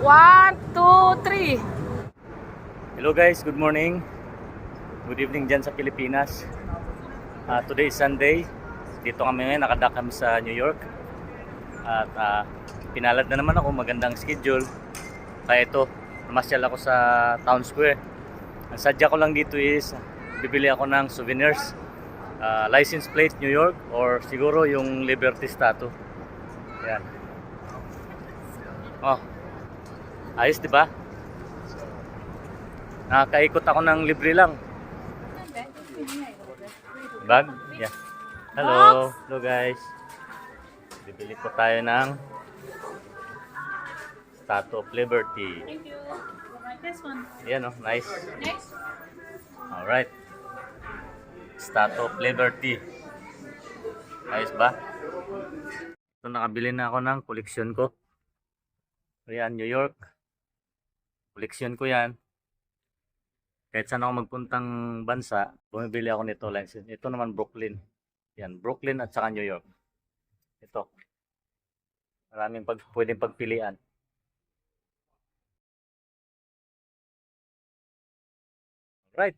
One, two, three. Hello guys, good morning. Good evening dyan sa Pilipinas. Today is Sunday. Dito kami ngayon, nakadak kami sa New York. At pinalad na naman ako, magandang schedule. Kaya ito, namasyal ako sa Town Square. Ang sadya ko lang dito is, bibili ako ng souvenirs. License plate New York or siguro yung Liberty Statue. Yan. Oh, ayos diba? Nakaikot ako ng libre lang. Bag? Yeah. Hello. Hello guys. Bibili ko tayo ng Statue of Liberty. Thank you. This one. Yan oh, nice. Next. Alright. Statue of Liberty. Ayos ba? Ito, nakabili na ako ng koleksyon ko. Ayan, New York. Koleksyon ko yan. Kahit saan ako magpuntang bansa, bumibili ako nito. Ito naman Brooklyn. Yan, Brooklyn at saka New York. Ito. Maraming pwedeng pagpilian. Right.